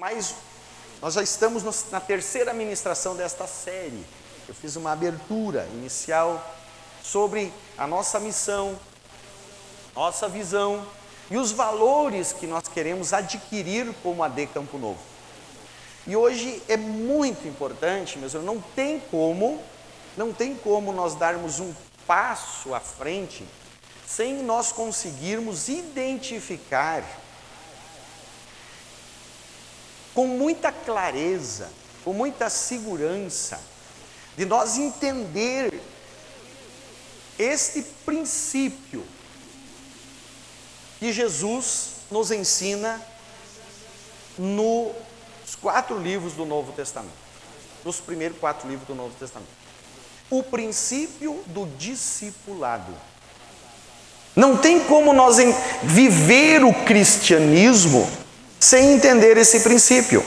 Mas nós já estamos na terceira ministração desta série. Eu fiz uma abertura inicial sobre a nossa missão, nossa visão e os valores que nós queremos adquirir como AD Campo Novo. E hoje é muito importante, meus irmãos, não tem como nós darmos um passo à frente sem nós conseguirmos identificar com muita clareza, com muita segurança, de nós entender este princípio que Jesus nos ensina nos 4 livros do Novo Testamento, nos primeiros 4 livros do Novo Testamento. O princípio do discipulado. Não tem como nós viver o cristianismo sem entender esse princípio.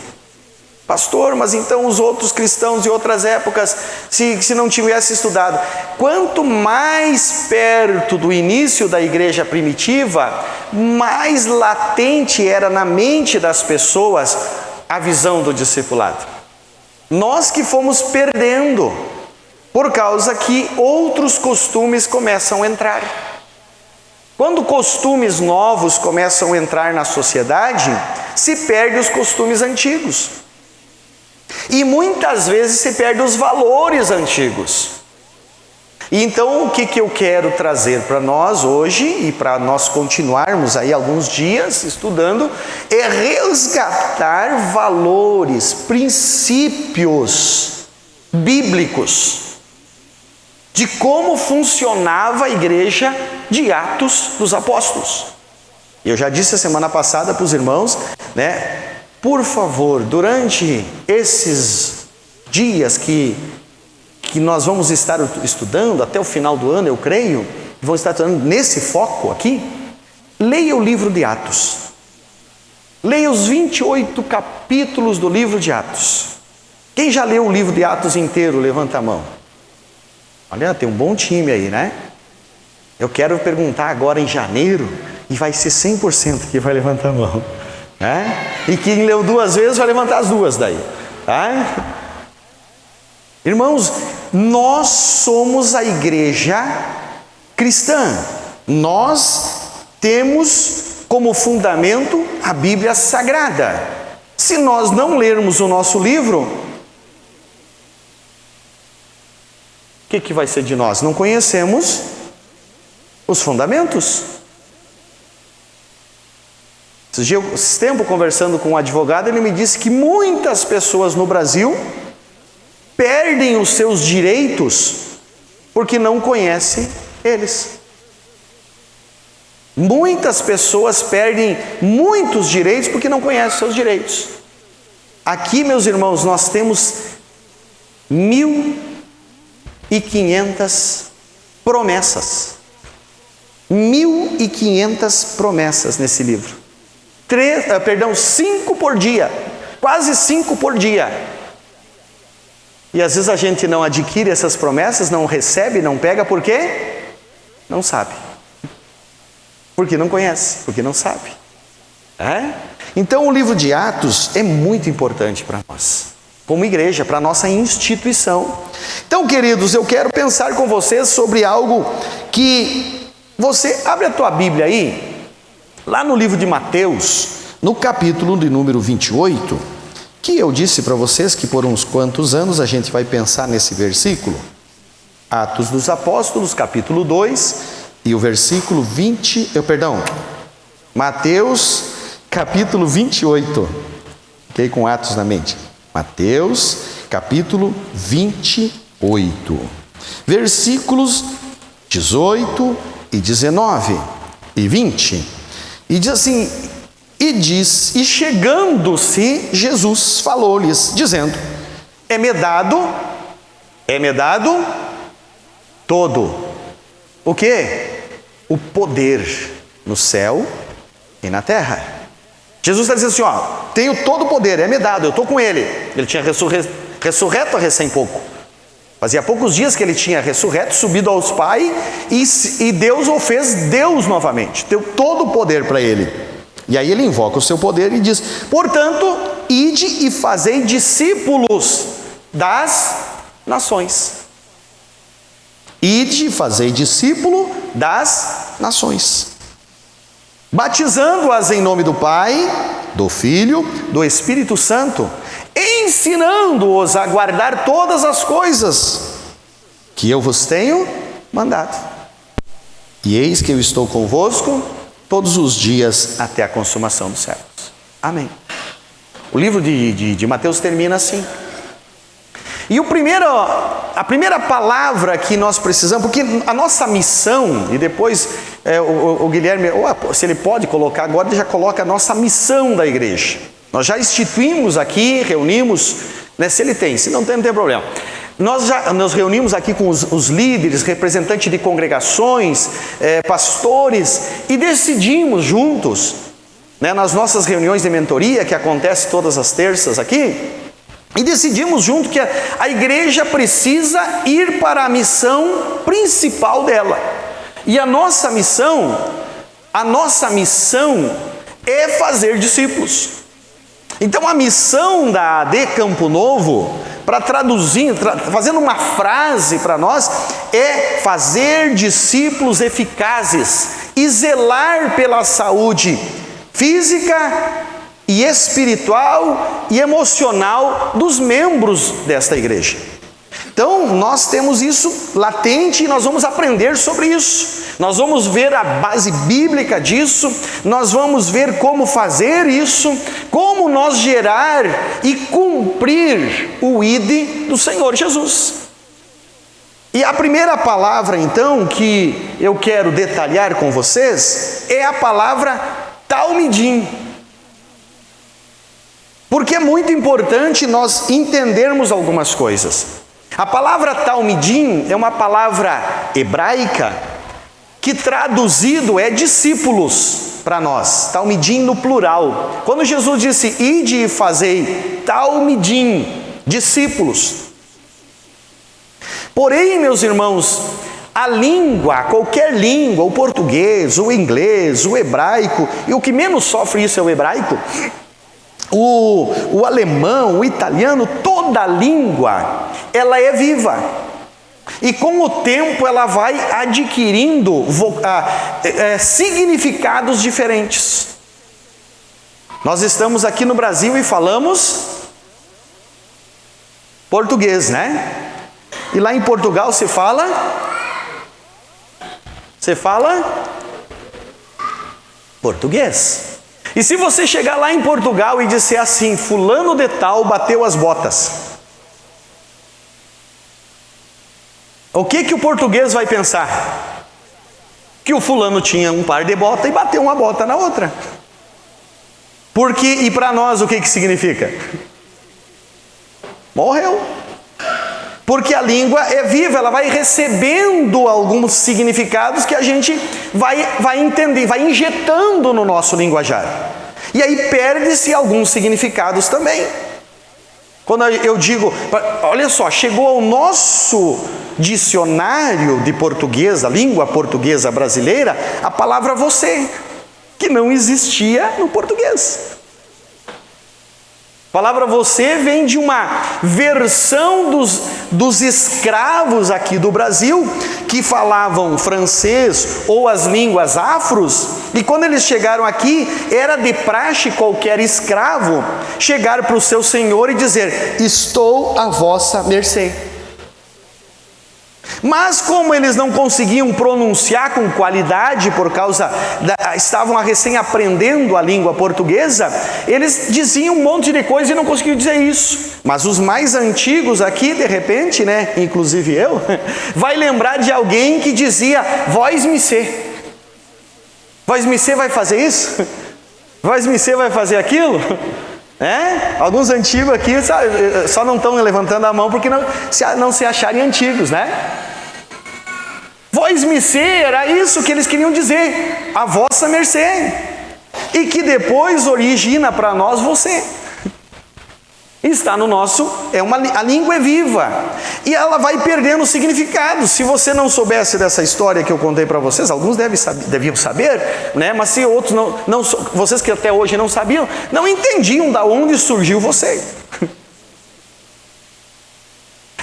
Pastor, mas então os outros cristãos de outras épocas, se não tivesse estudado, quanto mais perto do início da igreja primitiva, mais latente era na mente das pessoas a visão do discipulado. Nós que fomos perdendo, por causa que outros costumes começam a entrar. Quando costumes novos começam a entrar na sociedade, se perde os costumes antigos. E muitas vezes se perde os valores antigos. E então o que eu quero trazer para nós hoje, e para nós continuarmos aí alguns dias estudando, é resgatar valores, princípios bíblicos de como funcionava a igreja de Atos dos Apóstolos. Eu já disse a semana passada para os irmãos, por favor, durante esses dias que nós vamos estar estudando, até o final do ano, eu creio, vamos estar estudando nesse foco aqui, leia o livro de Atos. Leia os 28 capítulos do livro de Atos. Quem já leu o livro de Atos inteiro, levanta a mão. Olha, tem um bom time aí, né? Eu quero perguntar agora em janeiro, e vai ser 100% que vai levantar a mão. E quem leu 2 vezes vai levantar as 2 daí. Irmãos, nós somos a igreja cristã. Nós temos como fundamento a Bíblia Sagrada. Se nós não lermos o nosso livro, o que vai ser de nós? Não conhecemos os fundamentos. Esse tempo, conversando com um advogado, ele me disse que muitas pessoas no Brasil perdem os seus direitos porque não conhecem eles. Muitas pessoas perdem muitos direitos porque não conhecem os seus direitos. Aqui, meus irmãos, nós temos 1.500 promessas. 1.500 promessas nesse livro. 5 por dia, quase 5 por dia. E às vezes a gente não adquire essas promessas, não recebe, não pega, por quê? Não sabe. Porque não conhece, porque não sabe. Então o livro de Atos é muito importante para nós, como igreja, para a nossa instituição. Então, queridos, eu quero pensar com vocês sobre algo que você abre a tua Bíblia aí, lá no livro de Mateus, no capítulo de número 28, que eu disse para vocês que por uns quantos anos a gente vai pensar nesse versículo. Atos dos Apóstolos, capítulo 2, e o versículo Mateus, capítulo 28. Fiquei com Atos na mente. Mateus, capítulo 28, versículos 18 e 19 e 20. E diz assim, e chegando-se Jesus, falou-lhes, dizendo, é-me dado todo. O quê? O poder no céu e na terra. Jesus está dizendo assim, tenho todo o poder, é-me dado, eu estou com ele. Ele tinha ressurreto há recém pouco. Fazia poucos dias que ele tinha ressurreto, subido aos Pai, e Deus o fez Deus novamente. Deu todo o poder para ele. E aí ele invoca o seu poder e diz, portanto, ide e fazei discípulos das nações. Ide e fazei discípulo das nações, batizando-as em nome do Pai, do Filho, do Espírito Santo, ensinando-os a guardar todas as coisas que eu vos tenho mandado. E eis que eu estou convosco todos os dias até a consumação dos séculos. Amém. O livro de Mateus termina assim. E a primeira palavra que nós precisamos, porque a nossa missão, e depois o Guilherme, se ele pode colocar agora, ele já coloca a nossa missão da igreja. Nós já instituímos aqui, reunimos, né, se ele tem, se não tem, não tem problema. Nós já nos reunimos aqui com os líderes, representantes de congregações, pastores, e decidimos juntos, né, nas nossas reuniões de mentoria, que acontece todas as terças aqui, e decidimos junto que a igreja precisa ir para a missão principal dela. E a nossa missão é fazer discípulos. Então a missão da AD Campo Novo, para traduzir, fazendo uma frase para nós, é fazer discípulos eficazes e zelar pela saúde física e espiritual e emocional dos membros desta igreja. Então nós temos isso latente e nós vamos aprender sobre isso. Nós vamos ver a base bíblica disso, nós vamos ver como fazer isso, como nós gerar e cumprir o ID do Senhor Jesus. E a primeira palavra então que eu quero detalhar com vocês é a palavra talmidim. Porque é muito importante nós entendermos algumas coisas. A palavra talmidim é uma palavra hebraica que traduzido é discípulos para nós, talmidim no plural. Quando Jesus disse, ide e fazei talmidim, discípulos. Porém, meus irmãos, a língua, qualquer língua, o português, o inglês, o hebraico, e o que menos sofre isso é o hebraico, o alemão, o italiano, toda a língua, ela é viva. E com o tempo ela vai adquirindo significados diferentes. Nós estamos aqui no Brasil e falamos português, né? E lá em Portugal se fala português. E se você chegar lá em Portugal e disser assim, fulano de tal bateu as botas, o que o português vai pensar? Que o fulano tinha um par de botas e bateu uma bota na outra. Porque, e para nós o que significa? Morreu. Porque a língua é viva, ela vai recebendo alguns significados que a gente vai entender, vai injetando no nosso linguajar. E aí perde-se alguns significados também. Quando eu digo, olha só, chegou ao nosso dicionário de português, a língua portuguesa brasileira, a palavra você, que não existia no português. A palavra você vem de uma versão dos escravos aqui do Brasil, que falavam francês ou as línguas afros, e quando eles chegaram aqui, era de praxe qualquer escravo chegar para o seu senhor e dizer, estou à vossa mercê. Mas como eles não conseguiam pronunciar com qualidade, estavam recém aprendendo a língua portuguesa, eles diziam um monte de coisa e não conseguiam dizer isso. Mas os mais antigos aqui, de repente, né, inclusive eu, vai lembrar de alguém que dizia, vós-me-sê. Vós-me-sê vai fazer isso? Vós-me-sê vai fazer aquilo? Alguns antigos aqui só não estão levantando a mão porque não se acharem antigos, né? Vós-me-sê, era isso que eles queriam dizer, a vossa mercê, e que depois origina para nós você. está no nosso, a língua é viva, e ela vai perdendo o significado. Se você não soubesse dessa história que eu contei para vocês, alguns deviam saber, né? Mas se outros não, vocês que até hoje não sabiam, não entendiam de onde surgiu você.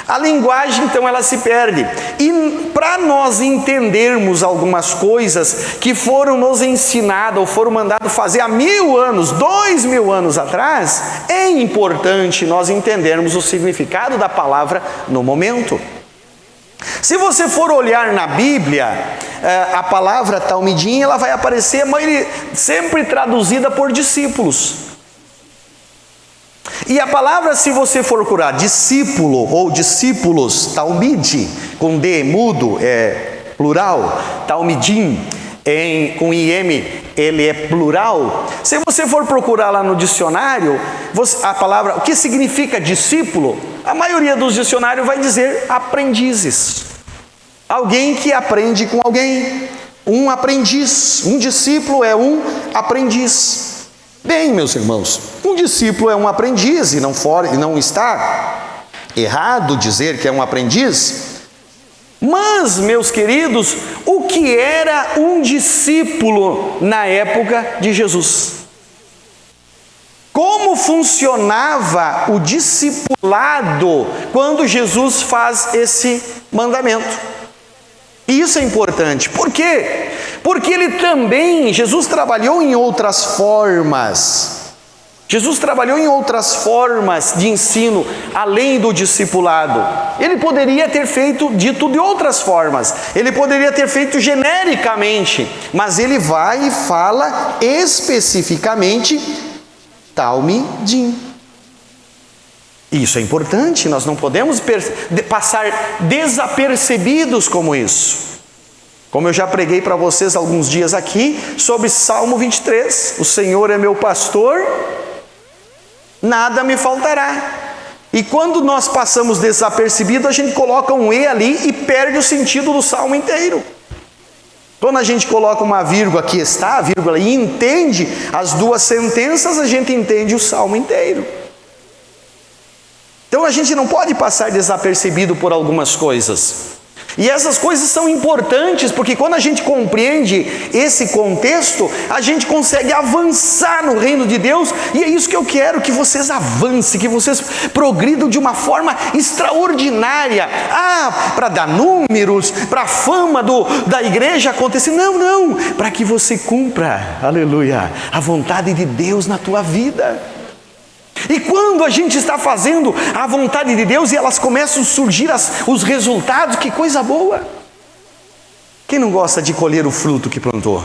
A linguagem, então, ela se perde. E para nós entendermos algumas coisas que foram nos ensinadas ou foram mandadas fazer há 1000 anos, 2000 anos atrás, é importante nós entendermos o significado da palavra no momento. Se você for olhar na Bíblia, a palavra talmidim, ela vai aparecer sempre traduzida por discípulos. E a palavra, se você for procurar discípulo ou discípulos, talmide, com D mudo, é plural, talmidim, com IM, ele é plural. Se você for procurar lá no dicionário, a palavra, o que significa discípulo, a maioria dos dicionários vai dizer aprendizes. Alguém que aprende com alguém, um aprendiz, um discípulo é um aprendiz. Bem, meus irmãos, um discípulo é um aprendiz, e não está errado dizer que é um aprendiz. Mas, meus queridos, o que era um discípulo na época de Jesus? Como funcionava o discipulado quando Jesus faz esse mandamento? E isso é importante. Por quê? Porque Jesus trabalhou em outras formas. Jesus trabalhou em outras formas de ensino, além do discipulado. Ele poderia ter dito de outras formas. Ele poderia ter feito genericamente. Mas ele vai e fala especificamente talmidim. Isso é importante, nós não podemos passar desapercebidos como isso. Como eu já preguei para vocês alguns dias aqui, sobre Salmo 23, o Senhor é meu pastor, nada me faltará. E quando nós passamos desapercebido, a gente coloca um E ali e perde o sentido do Salmo inteiro. Quando a gente coloca uma vírgula, aqui está a vírgula, e entende as duas sentenças, a gente entende o Salmo inteiro. Então a gente não pode passar desapercebido por algumas coisas. E essas coisas são importantes, porque quando a gente compreende esse contexto, a gente consegue avançar no reino de Deus, e é isso que eu quero, que vocês avancem, que vocês progridam de uma forma extraordinária. Para dar números, para a fama da igreja acontecer. Não, para que você cumpra, aleluia, a vontade de Deus na tua vida. E quando a gente está fazendo a vontade de Deus e elas começam a surgir os resultados, que coisa boa! Quem não gosta de colher o fruto que plantou?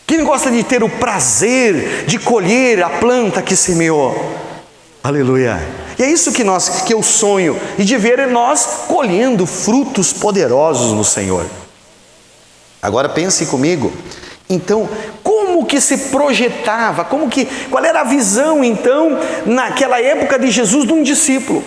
Quem não gosta de ter o prazer de colher a planta que semeou? Aleluia! E é isso que eu sonho, e de ver nós colhendo frutos poderosos no Senhor. Agora pense comigo. Então, como que se projetava, qual era a visão então, naquela época de Jesus, de um discípulo?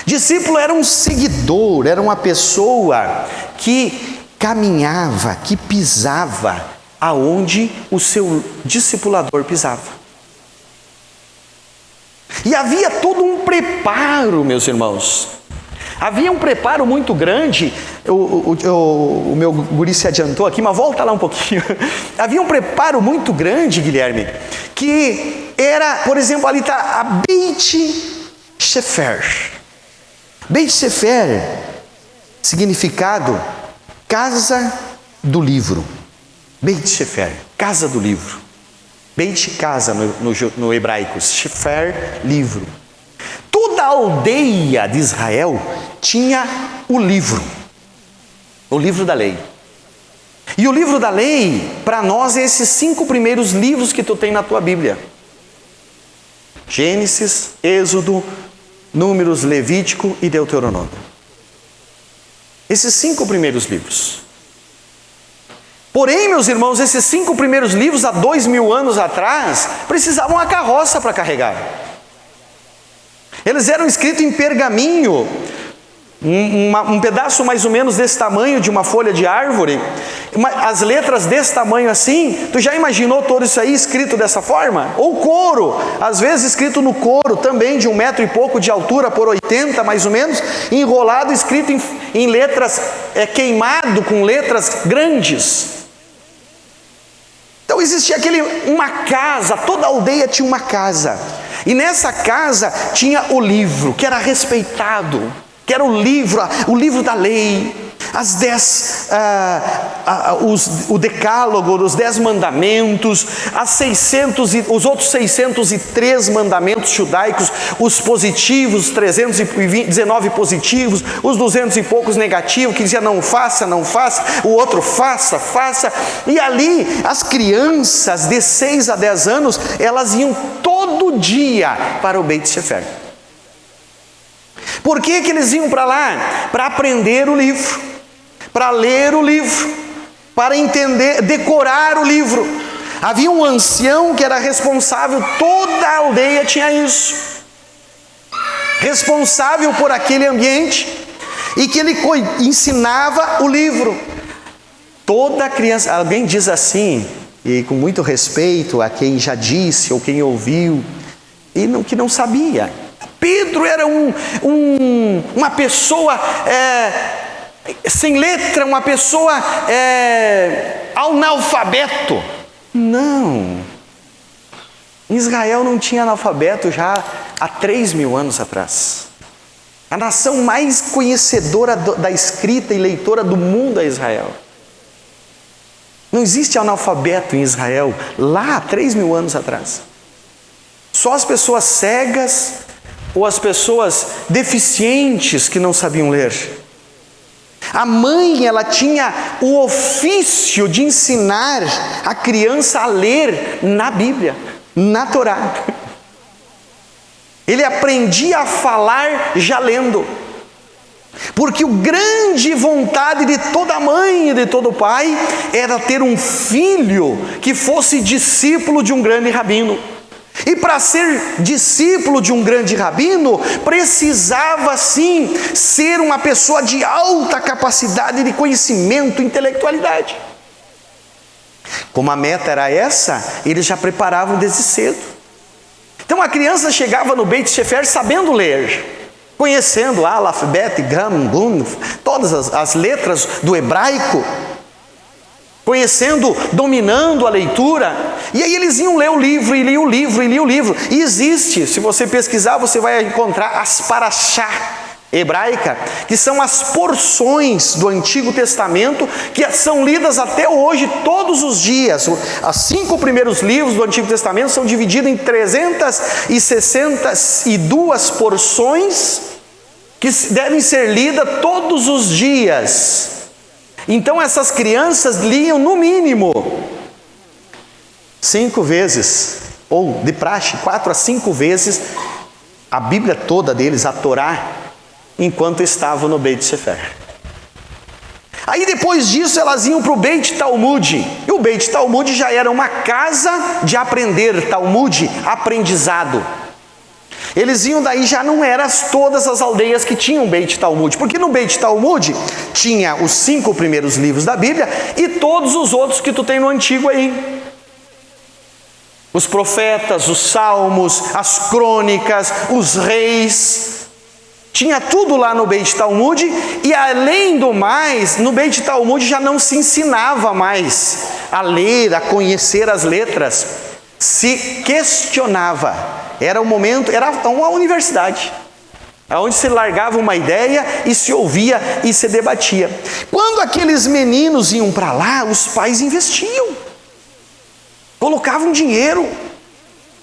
Discípulo era um seguidor, era uma pessoa que caminhava, que pisava aonde o seu discipulador pisava. E havia todo um preparo, meus irmãos. Havia um preparo muito grande. O meu guri se adiantou aqui, mas volta lá um pouquinho. Havia um preparo muito grande, Guilherme, que era, por exemplo, ali está a Beit Sefer. Beit Sefer, significado casa do livro. Beit Sefer, casa do livro. Beit, casa no hebraico, Sefer, livro. Toda a aldeia de Israel tinha o livro da lei. E o livro da lei, para nós, é esses 5 primeiros livros que tu tem na tua Bíblia: Gênesis, Êxodo, Números, Levítico e Deuteronômio. Esses 5 primeiros livros. Porém, meus irmãos, esses 5 primeiros livros, há 2000 anos atrás, precisavam uma carroça para carregar. Eles eram escritos em pergaminho, um pedaço mais ou menos desse tamanho de uma folha de árvore. as letras desse tamanho assim, tu já imaginou todo isso aí escrito dessa forma? Ou couro, às vezes escrito no couro também, de 1 metro e pouco de altura por 80 mais ou menos, enrolado, escrito em letras, queimado com letras grandes. Então existia uma casa, toda a aldeia tinha uma casa, e nessa casa tinha o livro, que era respeitado, que era o livro da lei, o decálogo, os 10 mandamentos, os outros 603 mandamentos judaicos, os positivos, 319 positivos, os 200 e poucos negativos, que dizia não faça, o outro faça, e ali as crianças de 6 a 10 anos, elas iam todo dia para o Beit Sefer. Por que eles iam para lá? Para aprender o livro, para ler o livro, para entender, decorar o livro. Havia um ancião que era responsável, toda a aldeia tinha isso, responsável por aquele ambiente, e que ele ensinava o livro. Toda criança, alguém diz assim, e com muito respeito a quem já disse ou quem ouviu, e que não sabia. Pedro era uma pessoa sem letra, uma pessoa analfabeto. Não. Israel não tinha analfabeto já há 3.000 anos atrás. A nação mais conhecedora da escrita e leitora do mundo é Israel. Não existe analfabeto em Israel lá há 3.000 anos atrás. Só as pessoas cegas ou as pessoas deficientes que não sabiam ler. A mãe, ela tinha o ofício de ensinar a criança a ler na Bíblia, na Torá. Ele aprendia a falar já lendo. Porque a grande vontade de toda mãe e de todo pai era ter um filho que fosse discípulo de um grande rabino. E para ser discípulo de um grande rabino, precisava sim ser uma pessoa de alta capacidade de conhecimento e intelectualidade. Como a meta era essa, eles já preparavam desde cedo. Então a criança chegava no Beit Sefer sabendo ler, conhecendo Aleph, Bet, Gam, Gun, todas as letras do hebraico, conhecendo, dominando a leitura, e aí eles iam ler o livro, e liam o livro, e liam o livro. E existe, se você pesquisar, você vai encontrar as parashá hebraica, que são as porções do Antigo Testamento, que são lidas até hoje, todos os dias. Os 5 primeiros livros do Antigo Testamento são divididos em 362 porções, que devem ser lidas todos os dias. Então essas crianças liam no mínimo 5 vezes, ou de praxe 4 a 5 vezes, a Bíblia toda deles, a Torá, enquanto estavam no Beit Sefer. Aí depois disso elas iam para o Beit Talmud, e o Beit Talmud já era uma casa de aprender, Talmud, aprendizado. Eles iam daí, já não eram todas as aldeias que tinham Beit Talmud, porque no Beit Talmud tinha os 5 primeiros livros da Bíblia e todos os outros que tu tem no Antigo aí. Os profetas, os salmos, as crônicas, os reis, tinha tudo lá no Beit Talmud. E além do mais, no Beit Talmud já não se ensinava mais a ler, a conhecer as letras, se questionava. Era um momento, era uma universidade, onde se largava uma ideia e se ouvia e se debatia. Quando aqueles meninos iam para lá, os pais investiam, colocavam dinheiro,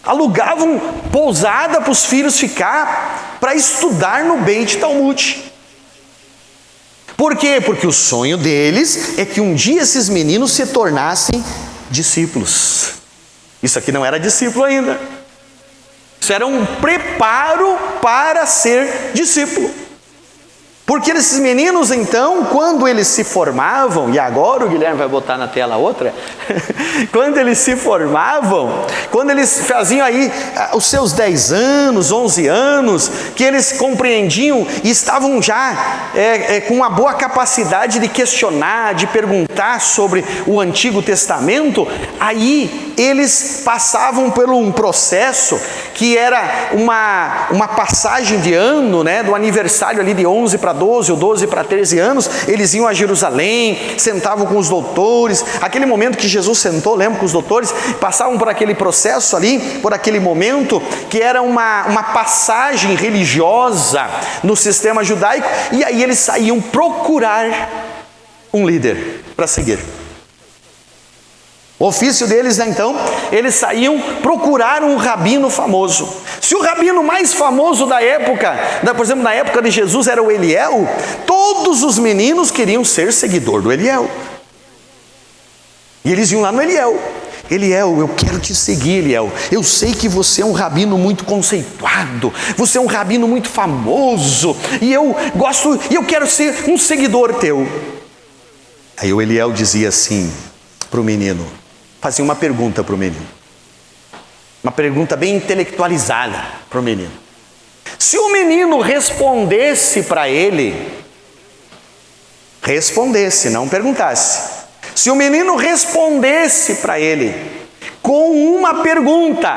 alugavam pousada para os filhos ficar, para estudar no Beit Talmud. Por quê? Porque o sonho deles é que um dia esses meninos se tornassem discípulos. Isso aqui não era discípulo ainda. Isso era um preparo para ser discípulo. Porque esses meninos, então, quando eles se formavam, e agora o Guilherme vai botar na tela outra, quando eles se formavam, quando eles faziam aí os seus 10 anos, 11 anos, que eles compreendiam e estavam já com uma boa capacidade de questionar, de perguntar sobre o Antigo Testamento, aí eles passavam por um processo que era uma passagem de ano, né, do aniversário ali de 11 para 12 ou 12 para 13 anos, eles iam a Jerusalém, sentavam com os doutores, aquele momento que Jesus sentou, lembra, com os doutores, passavam por aquele processo ali, por aquele momento, que era uma passagem religiosa no sistema judaico, e aí eles saíam procurar um líder para seguir. O ofício deles, então, eles saíam procurar um rabino famoso. Se o rabino mais famoso da época, por exemplo, na época de Jesus, era o Eliel, todos os meninos queriam ser seguidor do Eliel. E eles iam lá no Eliel. Eliel, eu quero te seguir, Eliel. Eu sei que você é um rabino muito conceituado, você é um rabino muito famoso, e eu quero ser um seguidor teu. Aí o Eliel dizia assim para o menino, fazia uma pergunta para o menino, uma pergunta bem intelectualizada para o menino. Se o menino respondesse para ele, não perguntasse, se o menino respondesse para ele com uma pergunta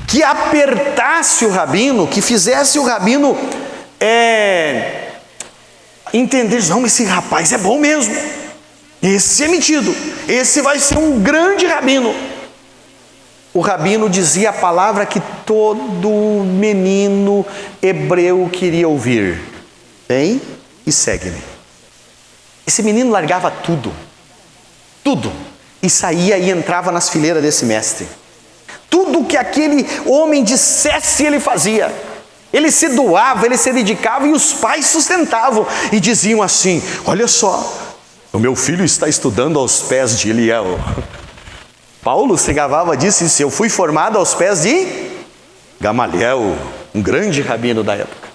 que apertasse o rabino, que fizesse o rabino entender, não, esse rapaz é bom mesmo, esse é metido, esse vai ser um grande rabino. O rabino dizia a palavra que todo menino hebreu queria ouvir: vem e segue-me. Esse menino largava tudo, e saía e entrava nas fileiras desse mestre. Tudo que aquele homem dissesse, ele fazia. Ele se doava, ele se dedicava, e os pais sustentavam e diziam assim: olha só, o meu filho está estudando aos pés de Eliel. Paulo se gabava disso, e disse: eu fui formado aos pés de Gamaliel, um grande rabino da época.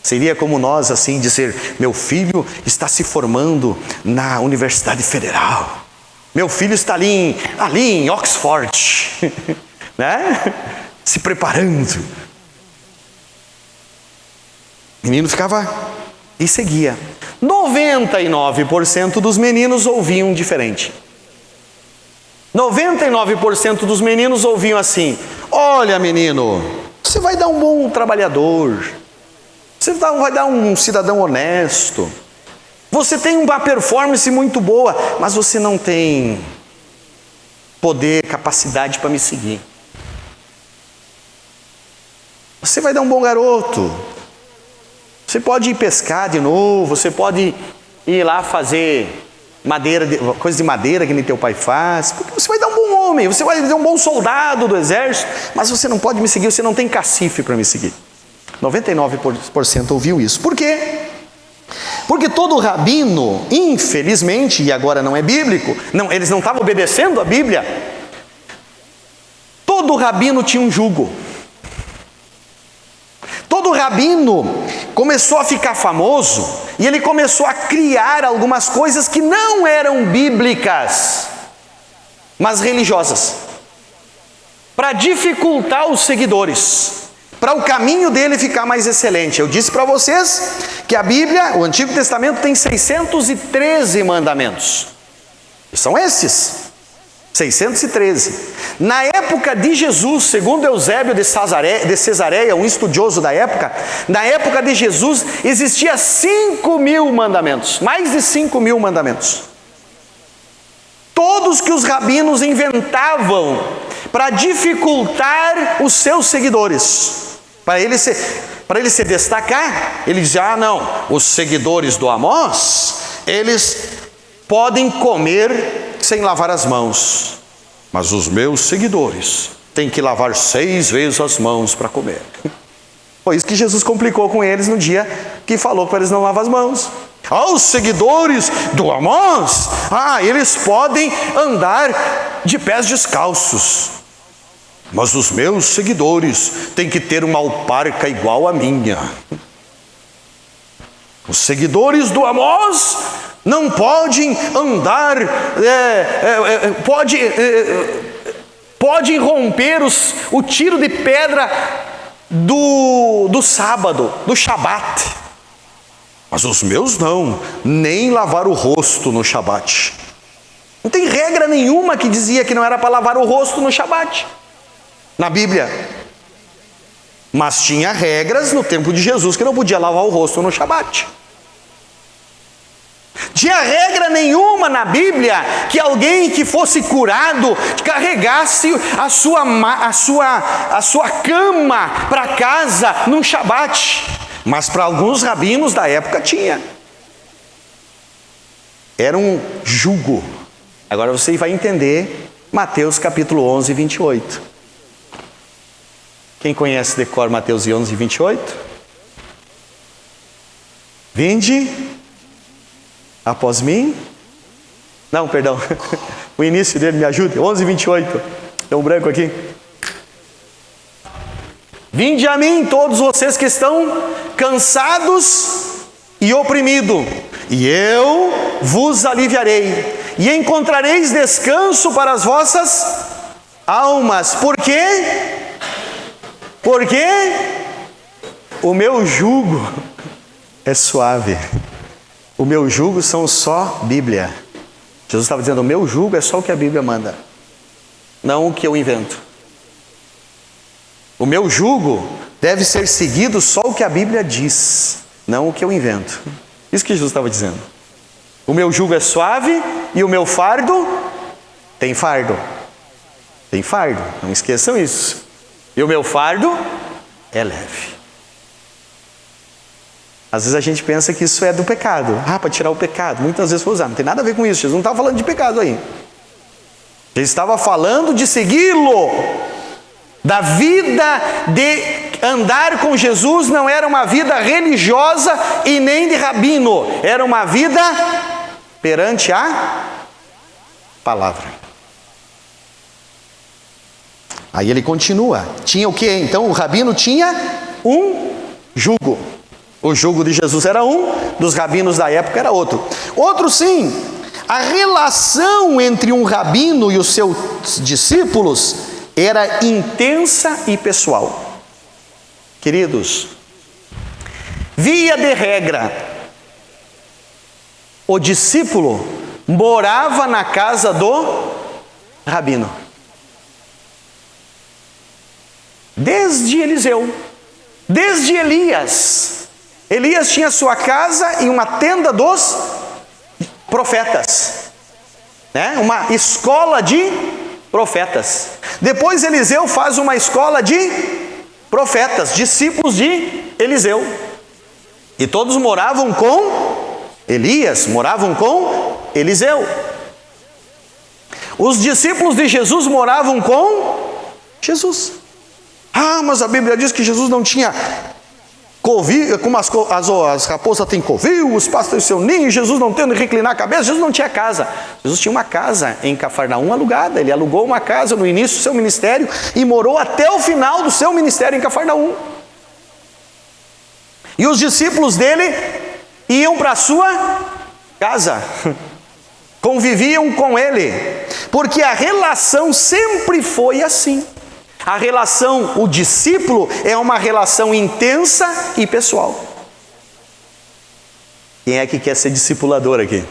Seria como nós assim dizer: meu filho está se formando na Universidade Federal, meu filho está ali em Oxford, né? Se preparando. O menino ficava e seguia. 99% dos meninos ouviam diferente. 99% dos meninos ouviam assim: olha, menino, você vai dar um bom trabalhador, você vai dar um cidadão honesto, você tem uma performance muito boa, mas você não tem poder, capacidade para me seguir. Você vai dar um bom garoto, você pode ir pescar de novo, você pode ir lá fazer coisa de madeira que nem teu pai faz, porque você vai dar um bom homem, você vai dar um bom soldado do exército, mas você não pode me seguir, você não tem cacife para me seguir. 99% ouviu isso. Por quê? Porque todo rabino, infelizmente, e agora não é bíblico, eles não estavam obedecendo a Bíblia, todo rabino tinha um jugo. Todo rabino começou a ficar famoso e ele começou a criar algumas coisas que não eram bíblicas, mas religiosas, para dificultar os seguidores, para o caminho dele ficar mais excelente. Eu disse para vocês que a Bíblia, o Antigo Testamento, tem 613 mandamentos. E são esses, 613. Na época de Jesus, segundo Eusébio de Cesareia, um estudioso da época, na época de Jesus existia 5.000 mandamentos, mais de 5.000 mandamentos. Todos que os rabinos inventavam para dificultar os seus seguidores. Para ele se destacar, ele dizia: não, os seguidores do Amós, eles podem comer sem lavar as mãos, mas os meus seguidores têm que lavar 6 vezes as mãos para comer. Foi isso que Jesus complicou com eles no dia que falou para eles não lavar as mãos. Os seguidores do Amós, eles podem andar de pés descalços, mas os meus seguidores têm que ter uma alparca igual à minha. Os seguidores do Amós não podem andar, podem romper o tiro de pedra do sábado, do Shabat. Mas os meus não, nem lavar o rosto no Shabat. Não tem regra nenhuma que dizia que não era para lavar o rosto no Shabat, na Bíblia. Mas tinha regras no tempo de Jesus que não podia lavar o rosto no Shabat. Tinha regra nenhuma na Bíblia que alguém que fosse curado carregasse a sua cama para casa num Shabat. Mas para alguns rabinos da época tinha. Era um jugo. Agora você vai entender Mateus capítulo 11, 28. Quem conhece de cor Mateus 11, 28? Vinde após mim. Não, perdão. O início dele, me ajude. 11, 28. Tem um branco aqui. Vinde a mim todos vocês que estão cansados e oprimidos, e eu vos aliviarei, e encontrareis descanso para as vossas almas. Por quê? Porque o meu jugo é suave. O meu jugo são só Bíblia. Jesus estava dizendo, o meu jugo é só o que a Bíblia manda, não o que eu invento. O meu jugo deve ser seguido só o que a Bíblia diz, não o que eu invento. Isso que Jesus estava dizendo. O meu jugo é suave e o meu fardo tem fardo. Tem fardo, não esqueçam isso. E o meu fardo é leve. Às vezes a gente pensa que isso é do pecado. Para tirar o pecado. Muitas vezes foi usado. Não tem nada a ver com isso. Jesus não estava falando de pecado aí. Ele estava falando de segui-lo. Da vida de andar com Jesus não era uma vida religiosa e nem de rabino. Era uma vida perante a palavra. Aí ele continua. Tinha o que? Então o rabino tinha um jugo. O jugo de Jesus era um, dos rabinos da época era outro. Outro sim, a relação entre um rabino e os seus discípulos era intensa e pessoal. Queridos, via de regra, o discípulo morava na casa do rabino. Desde Eliseu, desde Elias. Elias tinha sua casa e uma tenda dos profetas, né? Uma escola de profetas. Depois Eliseu faz uma escola de profetas, discípulos de Eliseu. E todos moravam com Elias, moravam com Eliseu. Os discípulos de Jesus moravam com Jesus. Mas a Bíblia diz que Jesus não tinha covil, como as raposas têm covil, os pássaros têm seu ninho, Jesus não tendo que reclinar a cabeça. Jesus não tinha casa. Jesus tinha uma casa em Cafarnaum alugada. Ele alugou uma casa no início do seu ministério e morou até o final do seu ministério em Cafarnaum. E os discípulos dele iam para a sua casa, conviviam com ele, porque a relação sempre foi assim. A relação, o discípulo é uma relação intensa e pessoal. Quem é que quer ser discipulador aqui?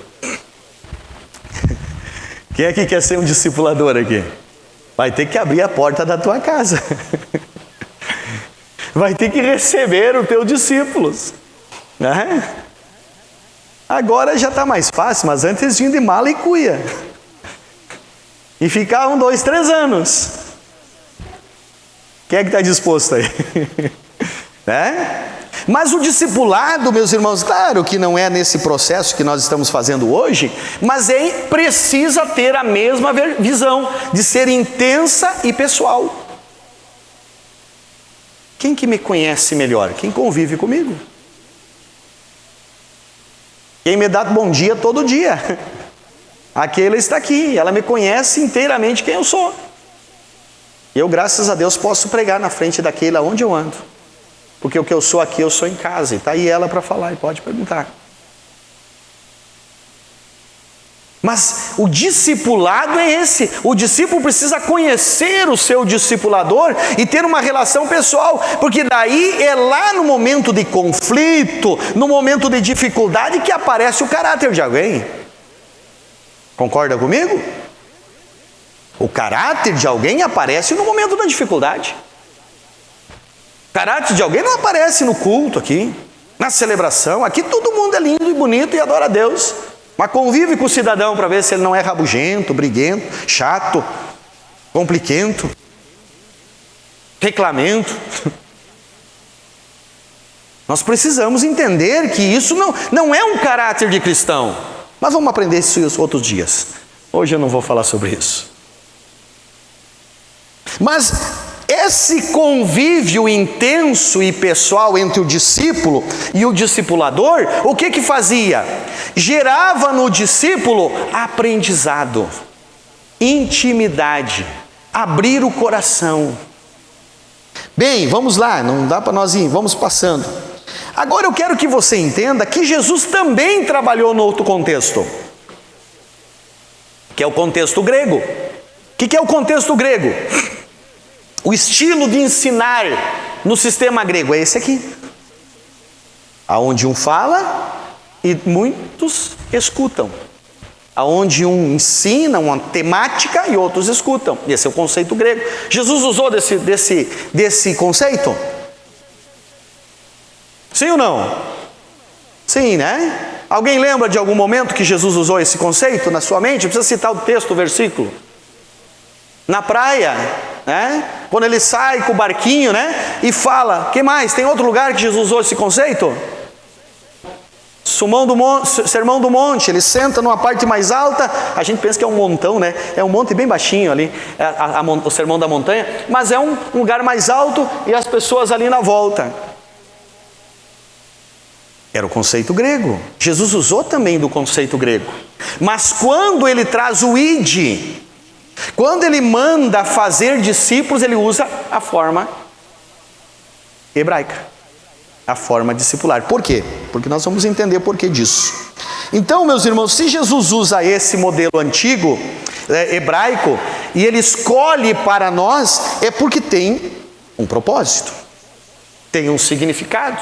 Quem é que quer ser um discipulador aqui? Vai ter que abrir a porta da tua casa. Vai ter que receber os teus discípulos, né? Agora já está mais fácil, mas antes vinham de mala e cuia. E ficavam 2, 3 anos. Quem é que está disposto aí? Né? Mas o discipulado, meus irmãos, claro que não é nesse processo que nós estamos fazendo hoje, mas precisa ter a mesma visão de ser intensa e pessoal. Quem que me conhece melhor? Quem convive comigo. Quem me dá bom dia todo dia. Aquela está aqui, ela me conhece inteiramente quem eu sou. Eu, graças a Deus, posso pregar na frente daquele onde eu ando. Porque o que eu sou aqui, eu sou em casa. E está aí ela para falar, e pode perguntar. Mas o discipulado é esse. O discípulo precisa conhecer o seu discipulador e ter uma relação pessoal, porque daí é lá no momento de conflito, no momento de dificuldade, que aparece o caráter de alguém. Concorda comigo? O caráter de alguém aparece no momento da dificuldade. O caráter de alguém não aparece no culto aqui, na celebração. Aqui todo mundo é lindo e bonito e adora a Deus. Mas convive com o cidadão para ver se ele não é rabugento, briguento, chato, compliquento, reclamento. Nós precisamos entender que isso não é um caráter de cristão. Mas vamos aprender isso outros dias. Hoje eu não vou falar sobre isso. Mas esse convívio intenso e pessoal entre o discípulo e o discipulador, o que fazia? Gerava no discípulo aprendizado, intimidade, abrir o coração. Bem, vamos lá, não dá para nós ir, vamos passando. Agora eu quero que você entenda que Jesus também trabalhou no outro contexto, que é o contexto grego. O que é o contexto grego? O estilo de ensinar no sistema grego é esse aqui, aonde um fala e muitos escutam, aonde um ensina uma temática e outros escutam. Esse é o conceito grego. Jesus usou desse conceito? Sim ou não? Sim, né? Alguém lembra de algum momento que Jesus usou esse conceito na sua mente? Precisa citar o texto, o versículo. Na praia, né? Quando ele sai com o barquinho, né? E fala, que mais? Tem outro lugar que Jesus usou esse conceito? Sermão do Monte, ele senta numa parte mais alta, a gente pensa que é um montão, né? É um monte bem baixinho ali, o Sermão da Montanha, mas é um lugar mais alto e as pessoas ali na volta. Era o conceito grego. Jesus usou também do conceito grego. Mas quando ele traz o ide, quando ele manda fazer discípulos, ele usa a forma hebraica, a forma discipular. Por quê? Porque nós vamos entender o porquê disso. Então, meus irmãos, se Jesus usa esse modelo antigo, hebraico, e ele escolhe para nós, é porque tem um propósito, tem um significado.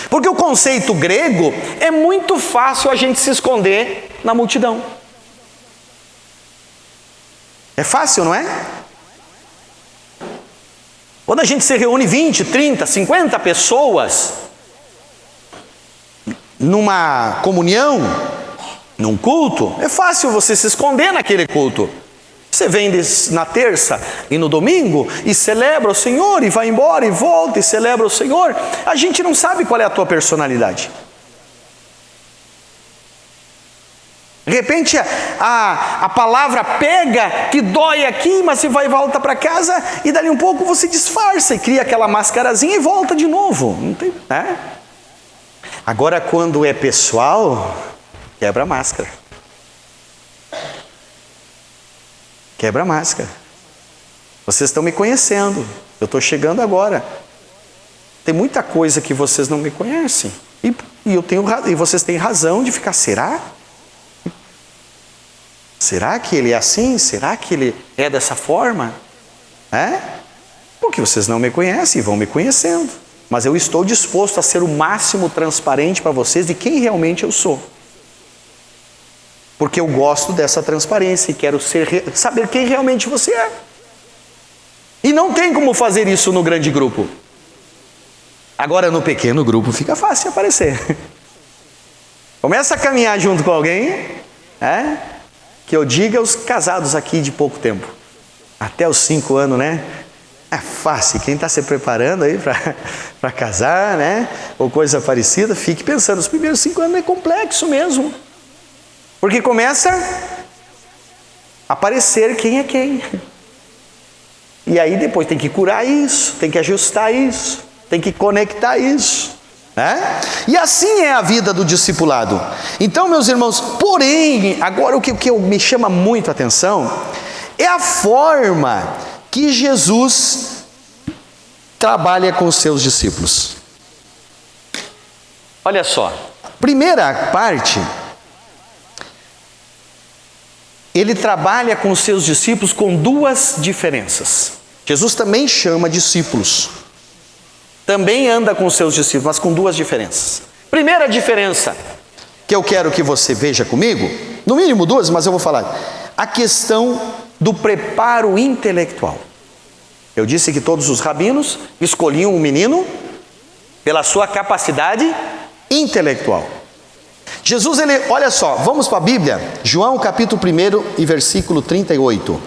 Porque o conceito grego é muito fácil a gente se esconder na multidão. É fácil, não é? Quando a gente se reúne 20, 30, 50 pessoas numa comunhão, num culto, é fácil você se esconder naquele culto. Você vem na terça e no domingo e celebra o Senhor e vai embora e volta e celebra o Senhor. A gente não sabe qual é a tua personalidade. De repente a palavra pega, que dói aqui, mas você vai e volta para casa e dali um pouco você disfarça e cria aquela mascarazinha e volta de novo. Não tem, né? Agora quando é pessoal, quebra a máscara. Quebra a máscara. Vocês estão me conhecendo, eu estou chegando agora. Tem muita coisa que vocês não me conhecem e vocês têm razão de ficar, será? Será que ele é assim? Será que ele é dessa forma? Porque vocês não me conhecem e vão me conhecendo. Mas eu estou disposto a ser o máximo transparente para vocês de quem realmente eu sou. Porque eu gosto dessa transparência e quero saber quem realmente você é. E não tem como fazer isso no grande grupo. Agora no pequeno grupo fica fácil aparecer. Começa a caminhar junto com alguém, que eu diga os casados aqui de pouco tempo, até os 5 anos, né? É fácil. Quem está se preparando aí para casar, né? Ou coisa parecida, fique pensando, os primeiros 5 anos é complexo mesmo. Porque começa a aparecer quem é quem. E aí depois tem que curar isso, tem que ajustar isso, tem que conectar isso. E assim é a vida do discipulado. Então, meus irmãos, porém, agora o que me chama muito a atenção é a forma que Jesus trabalha com os seus discípulos? Olha só, primeira parte, ele trabalha com os seus discípulos com duas diferenças. Jesus também chama discípulos, também anda com os seus discípulos, mas com duas diferenças. Primeira diferença que eu quero que você veja comigo, no mínimo duas, mas eu vou falar, a questão do preparo intelectual. Eu disse que todos os rabinos escolhiam um menino pela sua capacidade intelectual. Jesus, olha só, vamos para a Bíblia, João capítulo 1 e versículo 38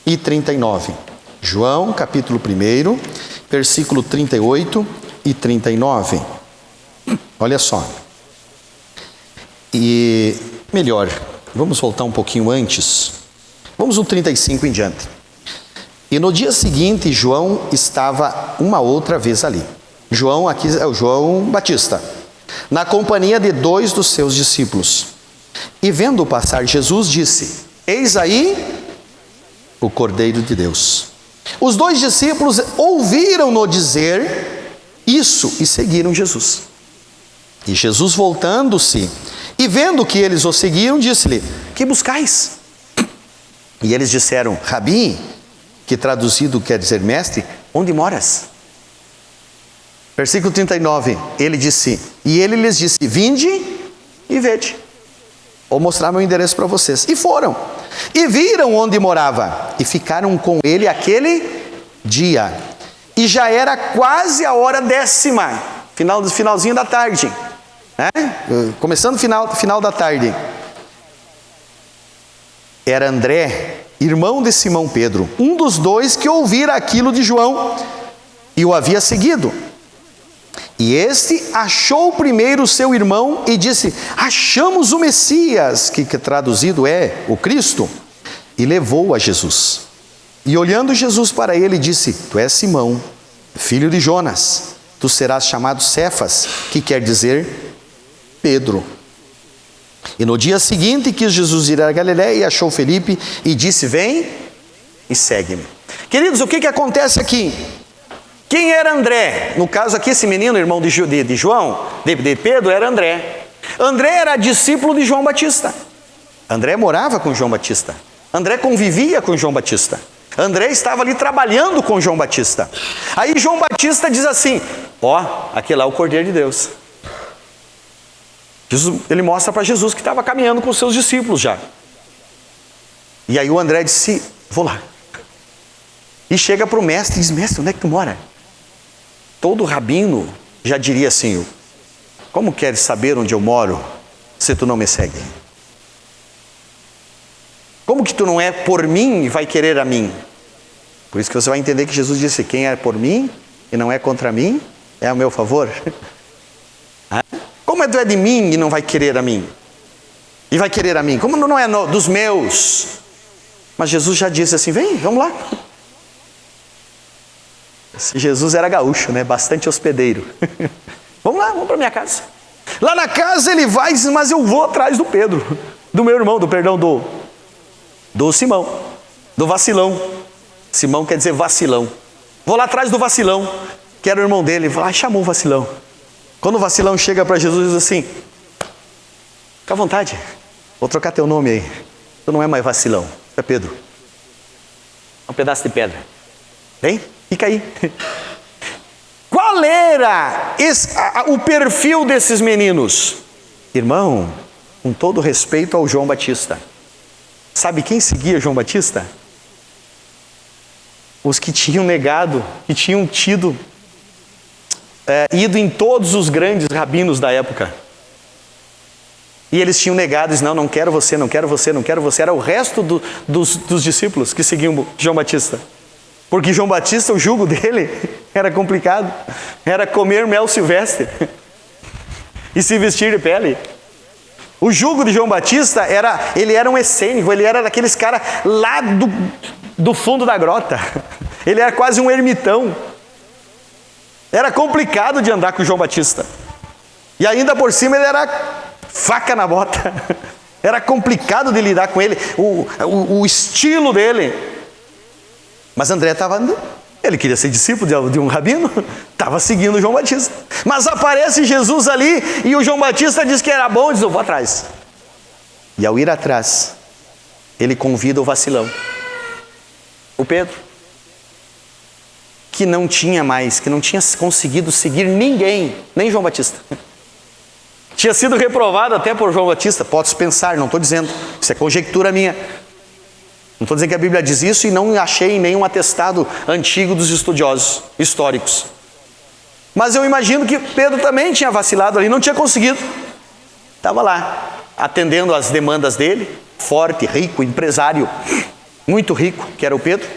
e 39. João capítulo 1, versículo 38 e 39. Olha só. E melhor, vamos voltar um pouquinho antes. Vamos no 35 em diante. E no dia seguinte, João estava uma outra vez ali. João, aqui é o João Batista, na companhia de 2 dos seus discípulos. E vendo passar Jesus, disse: eis aí o Cordeiro de Deus. Os 2 discípulos ouviram-no dizer isso e seguiram Jesus. E Jesus, voltando-se e vendo que eles o seguiram, disse-lhe: que buscais? E eles disseram: Rabi, que traduzido quer dizer mestre, onde moras? Versículo 39, ele lhes disse: vinde e vede. Vou mostrar meu endereço para vocês. E foram, e viram onde morava, e ficaram com ele aquele dia. E já era quase a hora 10ª, finalzinho da tarde, né? Começando final da tarde. Era André, irmão de Simão Pedro, um dos 2 que ouvira aquilo de João e o havia seguido. E este achou primeiro seu irmão e disse: achamos o Messias, que traduzido é o Cristo, e levou a Jesus. E olhando Jesus para ele, disse: tu és Simão, filho de Jonas, tu serás chamado Cefas, que quer dizer Pedro. E no dia seguinte quis Jesus ir a Galiléia e achou Felipe e disse: vem e segue-me. Queridos, o que acontece aqui? Quem era André? No caso aqui, esse menino, irmão de João, de Pedro, era André. André era discípulo de João Batista. André morava com João Batista. André convivia com João Batista. André estava ali trabalhando com João Batista. Aí João Batista diz assim: ó, aquele lá é o Cordeiro de Deus. Ele mostra para Jesus que estava caminhando com os seus discípulos já. E aí o André disse: vou lá. E chega para o mestre e diz: mestre, onde é que tu mora? Todo rabino já diria assim: como queres saber onde eu moro se tu não me segue? Como que tu não é por mim e vai querer a mim? Por isso que você vai entender que Jesus disse: quem é por mim e não é contra mim, é a meu favor. Como tu é de mim e não vai querer a mim? E vai querer a mim? Como não é dos meus? Mas Jesus já disse assim: vem, vamos lá. Jesus era gaúcho, né? Bastante hospedeiro. Vamos lá, vamos para minha casa. Lá na casa ele vai e diz: mas eu vou atrás do Pedro, do meu irmão, do Simão, do vacilão. Simão quer dizer vacilão. Vou lá atrás do vacilão, que era o irmão dele. Chamou o vacilão. Quando o vacilão chega para Jesus e diz assim: fica à vontade, vou trocar teu nome aí. Tu não é mais vacilão, tu é Pedro. Um pedaço de pedra. Vem, fica aí. Qual era o perfil desses meninos? Irmão, com todo respeito ao João Batista, sabe quem seguia João Batista? Os que tinham negado, que tinham ido em todos os grandes rabinos da época. E eles tinham negado, não quero você, não quero você, não quero você. Era o resto dos discípulos que seguiam João Batista. Porque João Batista, o jugo dele era complicado. Era comer mel silvestre e se vestir de pele. O jugo de João Batista ele era um essênico, ele era daqueles caras lá do fundo da grota. Ele era quase um ermitão. Era complicado de andar com João Batista. E ainda por cima ele era faca na bota. Era complicado de lidar com ele, o estilo dele. Mas André estava Ele queria ser discípulo de um rabino, estava seguindo João Batista. Mas aparece Jesus ali e o João Batista diz que era bom, diz: eu vou atrás. E ao ir atrás, ele convida o vacilão, o Pedro, que não tinha conseguido seguir ninguém, nem João Batista. Tinha sido reprovado até por João Batista. Podes pensar, não estou dizendo, isso é conjectura minha. Não estou dizendo que a Bíblia diz isso e não achei nenhum atestado antigo dos estudiosos históricos. Mas eu imagino que Pedro também tinha vacilado ali, não tinha conseguido. Estava lá, atendendo às demandas dele, forte, rico, empresário, muito rico, que era o Pedro.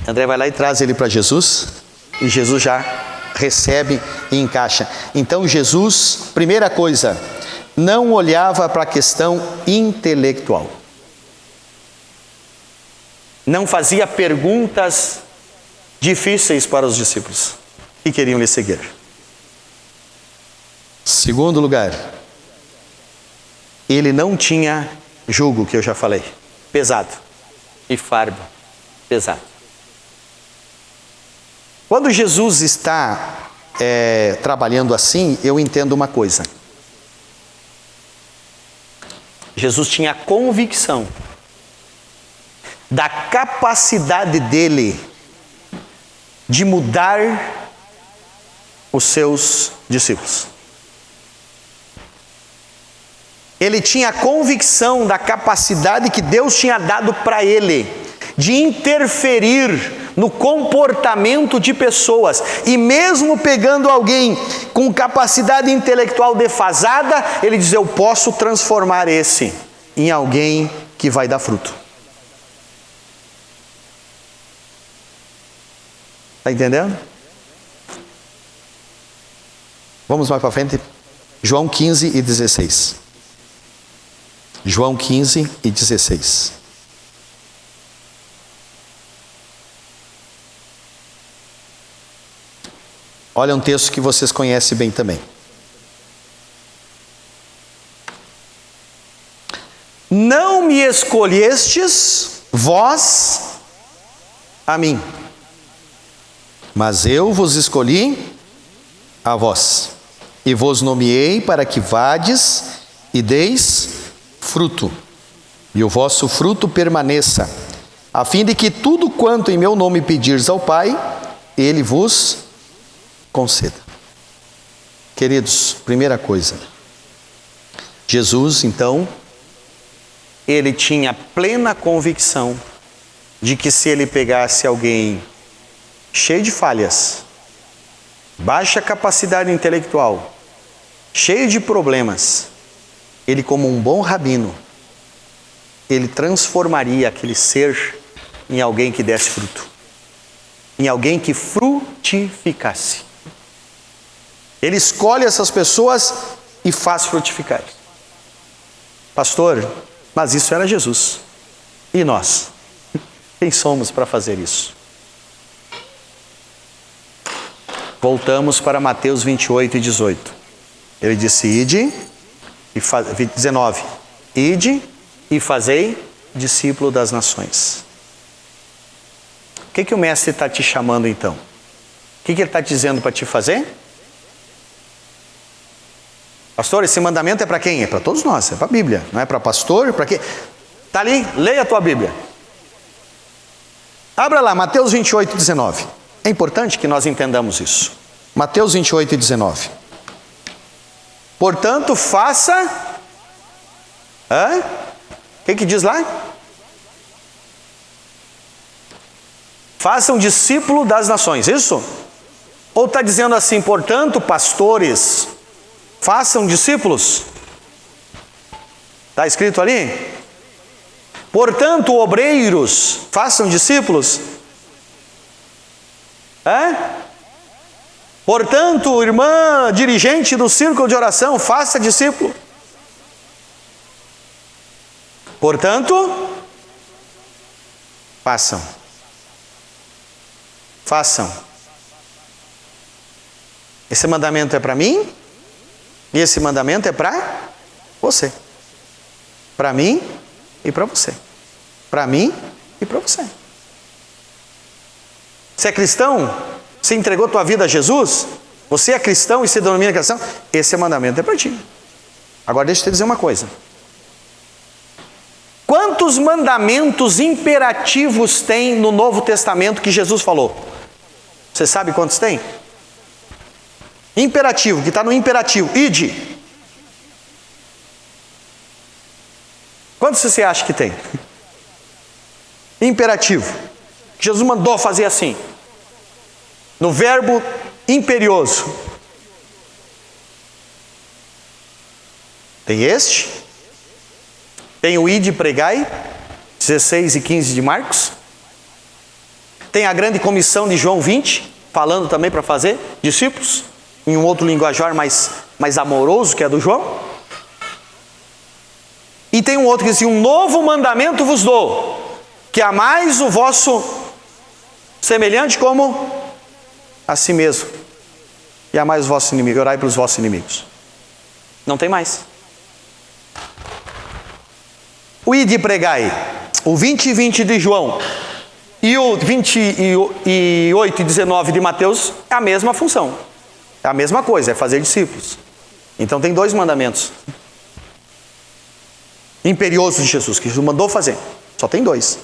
André vai lá e traz ele para Jesus, e Jesus já recebe e encaixa. Então Jesus, primeira coisa, não olhava para a questão intelectual. Não fazia perguntas difíceis para os discípulos que queriam lhe seguir. Segundo lugar, ele não tinha jugo, que eu já falei, pesado, e fardo pesado. Quando Jesus está trabalhando assim, eu entendo uma coisa. Jesus tinha convicção da capacidade dele de mudar os seus discípulos. Ele tinha convicção da capacidade que Deus tinha dado para ele de interferir no comportamento de pessoas, e mesmo pegando alguém com capacidade intelectual defasada, ele diz: eu posso transformar esse em alguém que vai dar fruto. Está entendendo? Vamos mais para frente. João 15 e 16. João 15 e 16. Olha um texto que vocês conhecem bem também. Não me escolhestes vós a mim, mas eu vos escolhi a vós, e vos nomeei para que vades e deis fruto, e o vosso fruto permaneça, a fim de que tudo quanto em meu nome pedires ao Pai, Ele vos conceda. Queridos, primeira coisa, Jesus, então, ele tinha plena convicção de que se ele pegasse alguém cheio de falhas, baixa capacidade intelectual, cheio de problemas, ele, como um bom rabino, ele transformaria aquele ser em alguém que desse fruto, em alguém que frutificasse. Ele escolhe essas pessoas e faz frutificar. Pastor, mas isso era Jesus. E nós? Quem somos para fazer isso? Voltamos para Mateus 28 e 18. Ele disse: ide, 19. Ide e fazei discípulo das nações. O que o mestre está te chamando então? O que ele está dizendo para te fazer? Pastor, esse mandamento é para quem? É para todos nós, é para a Bíblia. Não é para pastor, para quem? Está ali, leia a tua Bíblia. Abra lá, Mateus 28, 19. É importante que nós entendamos isso. Mateus 28, 19. Portanto, faça... O que diz lá? Faça um discípulo das nações, isso? Ou está dizendo assim: portanto, pastores, façam discípulos? Está escrito ali? Portanto, obreiros, façam discípulos? Portanto, irmã dirigente do círculo de oração, faça discípulo. Portanto, façam. Façam. Esse mandamento é para mim, e esse mandamento é para você. Para mim e para você. Para mim e para você. Você é cristão? Você entregou tua vida a Jesus? Você é cristão e se denomina cristão? Esse mandamento é para ti. Agora deixa eu te dizer uma coisa. Quantos mandamentos imperativos tem no Novo Testamento que Jesus falou? Você sabe quantos tem? Imperativo, que está no imperativo. Ide. Quantos você acha que tem? Imperativo. Jesus mandou fazer assim. No verbo imperioso. Tem este. Tem o ide e pregai, 16 e 15 de Marcos. Tem a grande comissão de João 20, falando também para fazer discípulos, em um outro linguajar mais amoroso, que é do João. E tem um outro que diz assim, um novo mandamento vos dou, que amais o vosso semelhante como a si mesmo. E amais os vossos inimigos, orai pelos vossos inimigos. Não tem mais. O ide e pregai, o 20 e 20 de João e o 28 e 19 de Mateus é a mesma função. É a mesma coisa, é fazer discípulos. Então tem 2 mandamentos imperiosos de Jesus, que Jesus mandou fazer. Só tem 2.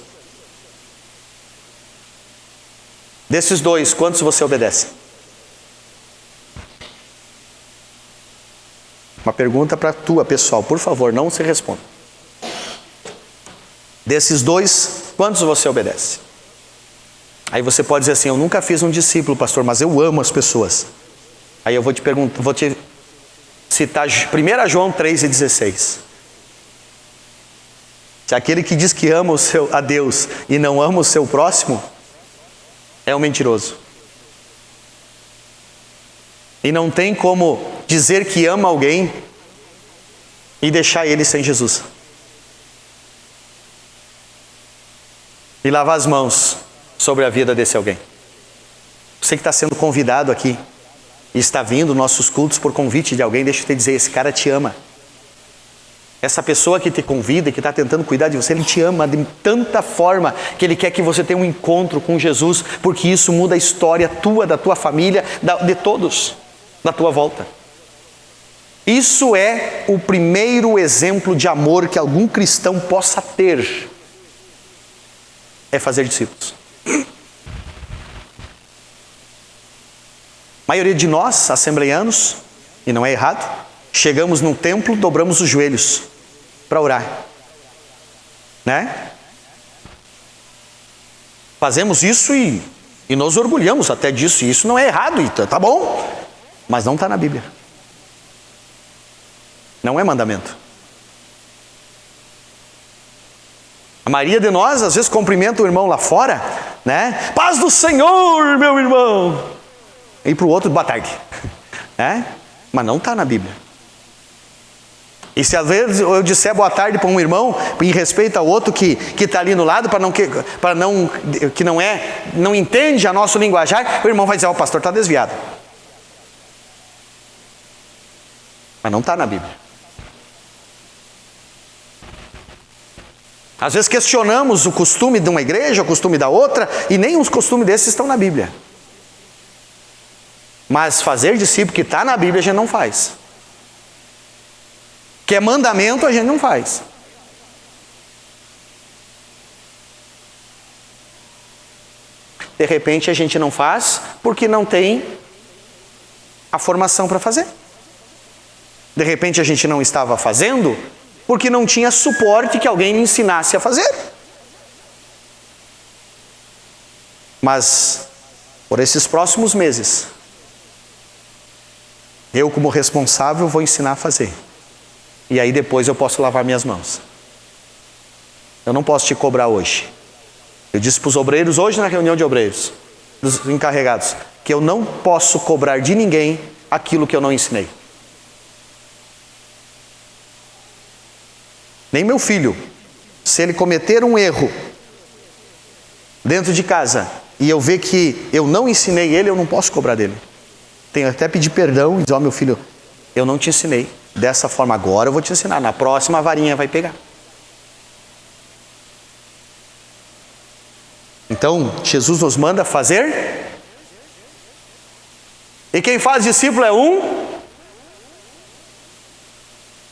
Desses 2, quantos você obedece? Uma pergunta para a tua, pessoal, por favor, não se responda. Desses 2, quantos você obedece? Aí você pode dizer assim, eu nunca fiz um discípulo, pastor, mas eu amo as pessoas. Aí eu vou te perguntar, vou te citar 1 João 3,16. Se aquele que diz que ama a Deus e não ama o seu próximo, é um mentiroso. E não tem como dizer que ama alguém e deixar ele sem Jesus. E lavar as mãos sobre a vida desse alguém. Você que está sendo convidado aqui e está vindo nossos cultos por convite de alguém, deixa eu te dizer, esse cara te ama. Essa pessoa que te convida e que está tentando cuidar de você, ele te ama de tanta forma que ele quer que você tenha um encontro com Jesus, porque isso muda a história tua, da tua família, de todos, da tua volta. Isso é o primeiro exemplo de amor que algum cristão possa ter. É fazer discípulos. A maioria de nós, assembleianos, e não é errado, chegamos no templo, dobramos os joelhos para orar. Né? Fazemos isso e nos orgulhamos até disso, e isso não é errado, então tá bom, mas não está na Bíblia. Não é mandamento. A maioria de nós, às vezes, cumprimenta o irmão lá fora, né? Paz do Senhor, meu irmão! E para o outro, boa tarde. Né? Mas não está na Bíblia. E se às vezes eu disser boa tarde para um irmão, em respeito ao outro que está ali no lado, que não entende a nosso linguajar, o irmão vai dizer, o pastor está desviado. Mas não está na Bíblia. Às vezes questionamos o costume de uma igreja, o costume da outra, e nem os costumes desses estão na Bíblia. Mas fazer discípulo que está na Bíblia a gente não faz. Que é mandamento a gente não faz. De repente a gente não faz porque não tem a formação para fazer. De repente a gente não estava fazendo porque não tinha suporte que alguém me ensinasse a fazer. Mas, por esses próximos meses, eu como responsável vou ensinar a fazer. E aí depois eu posso lavar minhas mãos. Eu não posso te cobrar hoje. Eu disse para os obreiros hoje na reunião de obreiros, dos encarregados, que eu não posso cobrar de ninguém aquilo que eu não ensinei. Nem meu filho, se ele cometer um erro dentro de casa e eu ver que eu não ensinei ele, eu não posso cobrar dele. Tenho até pedir perdão e dizer, meu filho, eu não te ensinei dessa forma, agora eu vou te ensinar, na próxima a varinha vai pegar. Então, Jesus nos manda fazer. E quem faz discípulo é um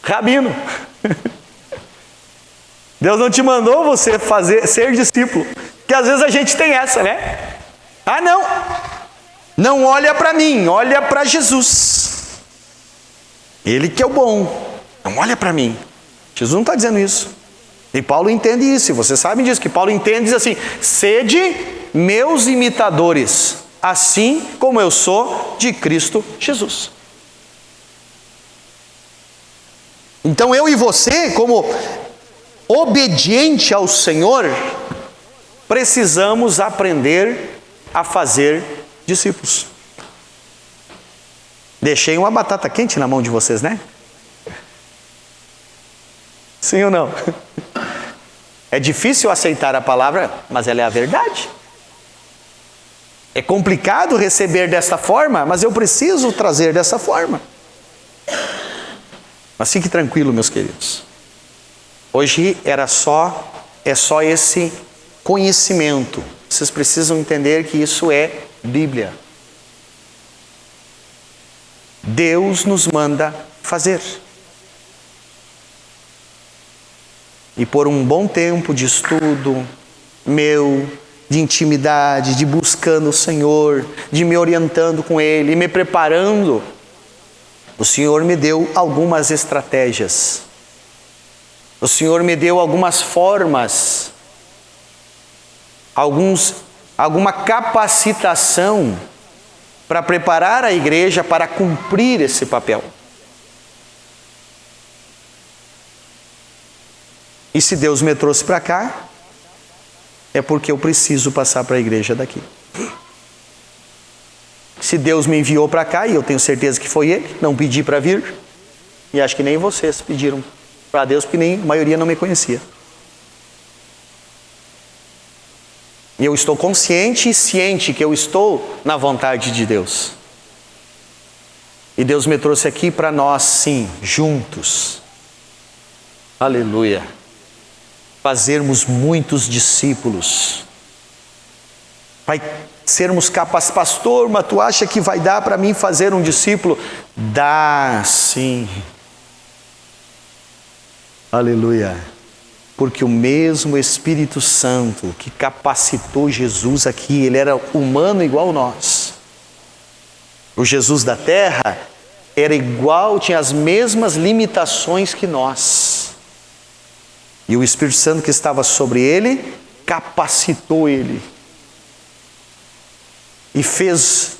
rabino. Deus não te mandou você ser discípulo. Porque às vezes a gente tem essa, né? Ah, não olha para mim, olha para Jesus. Ele que é o bom. Não olha para mim. Jesus não está dizendo isso. E Paulo entende isso. E vocês sabem disso, que Paulo entende, diz assim: sede meus imitadores, assim como eu sou de Cristo Jesus. Então eu e você, como obediente ao Senhor, precisamos aprender a fazer discípulos. Deixei uma batata quente na mão de vocês, né? Sim ou não? É difícil aceitar a palavra, mas ela é a verdade. É complicado receber dessa forma, mas eu preciso trazer dessa forma. Mas fique tranquilo, meus queridos. Hoje é só esse conhecimento. Vocês precisam entender que isso é Bíblia. Deus nos manda fazer. E por um bom tempo de estudo de intimidade, de buscando o Senhor, de me orientando com Ele, e me preparando, o Senhor me deu algumas estratégias. O Senhor me deu algumas formas, alguma capacitação para preparar a igreja para cumprir esse papel. E se Deus me trouxe para cá, é porque eu preciso passar para a igreja daqui. Se Deus me enviou para cá, e eu tenho certeza que foi Ele, não pedi para vir, e acho que nem vocês pediram para Deus, porque nem a maioria não me conhecia. E eu estou consciente e ciente que eu estou na vontade de Deus. E Deus me trouxe aqui para nós, sim, juntos. Aleluia. Fazermos muitos discípulos. Vai sermos capazes. Pastor, mas tu acha que vai dar para mim fazer um discípulo? Dá, sim. Aleluia. Porque o mesmo Espírito Santo que capacitou Jesus aqui, ele era humano igual nós. O Jesus da terra era igual, tinha as mesmas limitações que nós. E o Espírito Santo que estava sobre ele, capacitou ele. E fez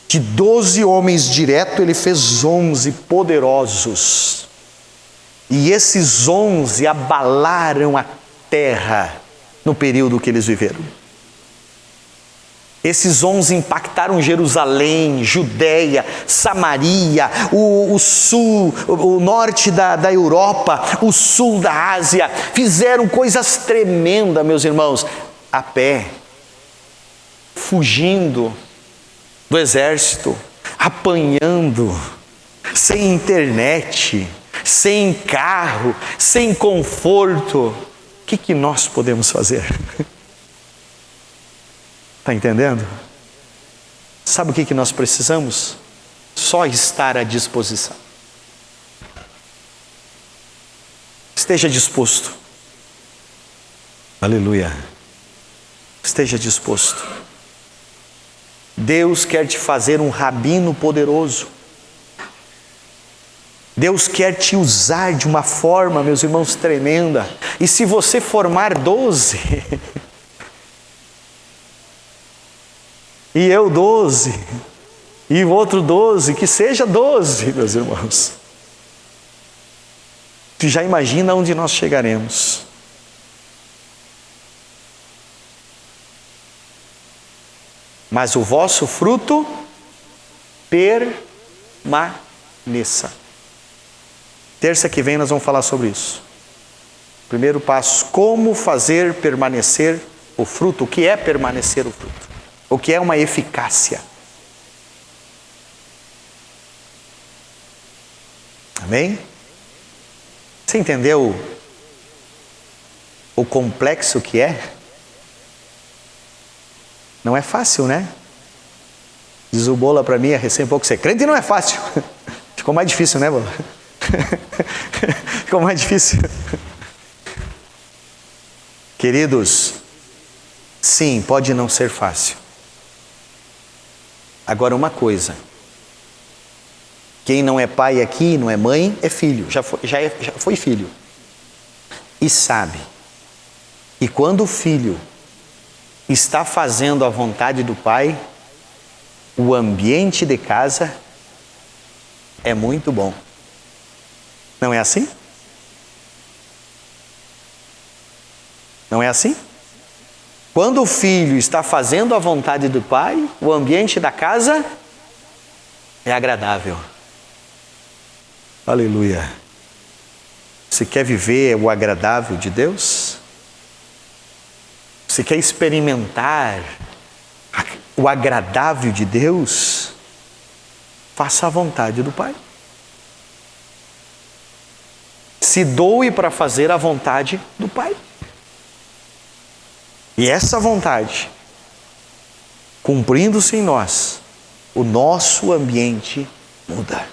de 12 homens direto, ele fez 11 poderosos. E esses 11 abalaram a terra no período que eles viveram. Esses 11 impactaram Jerusalém, Judeia, Samaria, o sul, o norte da Europa, o sul da Ásia. Fizeram coisas tremendas, meus irmãos, a pé, fugindo do exército, apanhando, sem internet, sem carro, sem conforto. O que nós podemos fazer? Está entendendo? Sabe o que nós precisamos? Só estar à disposição. Esteja disposto. Aleluia. Esteja disposto. Deus quer te fazer um rabino poderoso. Deus quer te usar de uma forma, meus irmãos, tremenda. E se você formar 12... e eu 12, e o outro 12, que seja 12, meus irmãos. Tu já imagina onde nós chegaremos. Mas o vosso fruto permaneça. Terça que vem nós vamos falar sobre isso. Primeiro passo, como fazer permanecer o fruto. O que é permanecer o fruto? O que é uma eficácia? Amém? Você entendeu o complexo que é? Não é fácil, né? Diz o Bola para mim, recém pouco, ser crente não é fácil. Ficou mais difícil, né, Bola? Ficou mais difícil. Queridos, sim, pode não ser fácil. Agora uma coisa, quem não é pai aqui, não é mãe, é filho, já foi filho. E sabe, e quando o filho está fazendo a vontade do pai, o ambiente de casa é muito bom. Não é assim? Não é assim? Quando o filho está fazendo a vontade do pai, o ambiente da casa é agradável. Aleluia. Você quer viver o agradável de Deus? Você quer experimentar o agradável de Deus? Faça a vontade do Pai. Se doe para fazer a vontade do Pai. E essa vontade, cumprindo-se em nós, o nosso ambiente muda.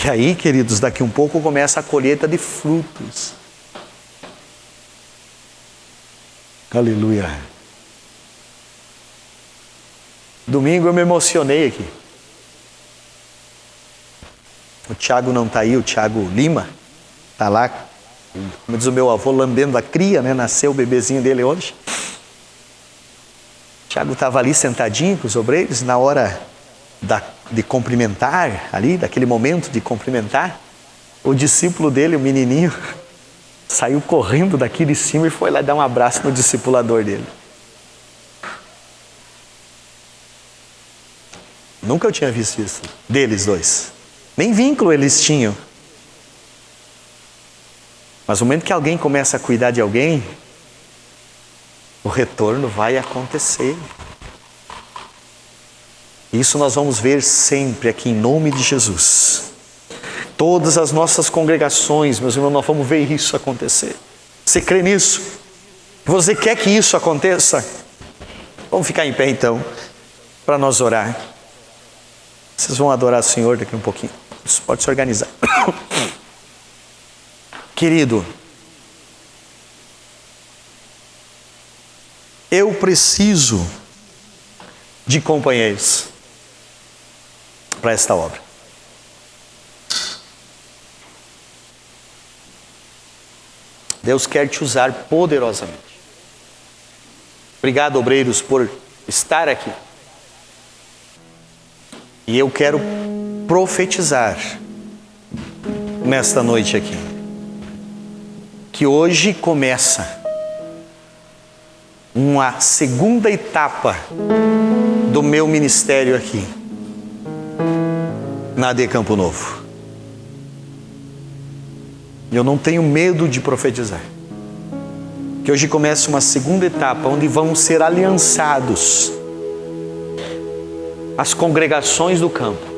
E aí, queridos, daqui um pouco começa a colheita de frutos. Aleluia. Domingo eu me emocionei aqui. O Tiago não está aí, o Tiago Lima está lá, como diz o meu avô, lambendo a cria, né? Nasceu o bebezinho dele hoje. O Tiago estava ali sentadinho com os obreiros, na hora de cumprimentar, ali, daquele momento de cumprimentar, o discípulo dele, o menininho, saiu correndo daqui de cima e foi lá dar um abraço no discipulador dele. Nunca eu tinha visto isso, deles dois. Nem vínculo eles tinham. Mas no momento que alguém começa a cuidar de alguém, o retorno vai acontecer. Isso nós vamos ver sempre aqui em nome de Jesus. Todas as nossas congregações, meus irmãos, nós vamos ver isso acontecer. Você crê nisso? Você quer que isso aconteça? Vamos ficar em pé então, para nós orar. Vocês vão adorar o Senhor daqui um pouquinho. Isso pode se organizar. Querido, eu preciso de companheiros para esta obra. Deus quer te usar poderosamente. Obrigado, obreiros, por estar aqui. E eu quero profetizar nesta noite aqui, que hoje começa uma segunda etapa do meu ministério aqui, na AD Campo Novo. Eu não tenho medo de profetizar, que hoje começa uma segunda etapa, onde vão ser aliançados as congregações do campo.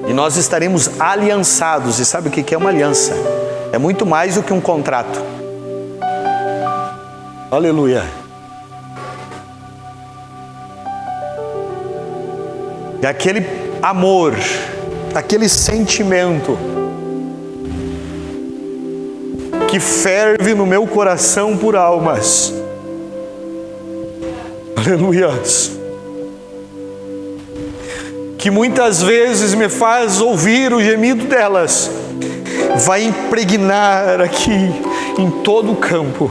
E nós estaremos aliançados. E sabe o que é uma aliança? É muito mais do que um contrato. Aleluia. É aquele amor, aquele sentimento que ferve no meu coração por almas. Aleluia. Que muitas vezes me faz ouvir o gemido delas, vai impregnar aqui em todo o campo.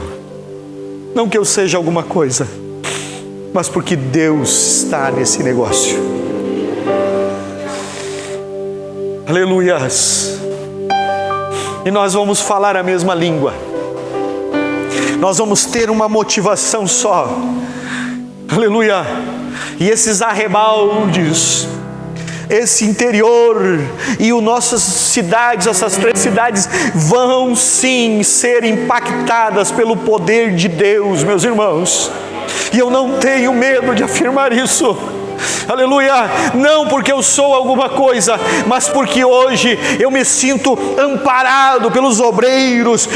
Não que eu seja alguma coisa, mas porque Deus está nesse negócio. Aleluias. E nós vamos falar a mesma língua. Nós vamos ter uma motivação só. Aleluia. E esses arrebaldes, esse interior e as nossas cidades, essas 3 cidades, vão sim ser impactadas pelo poder de Deus, meus irmãos. E eu não tenho medo de afirmar isso. aleluia, não porque eu sou alguma coisa, mas porque hoje eu me sinto amparado pelos obreiros,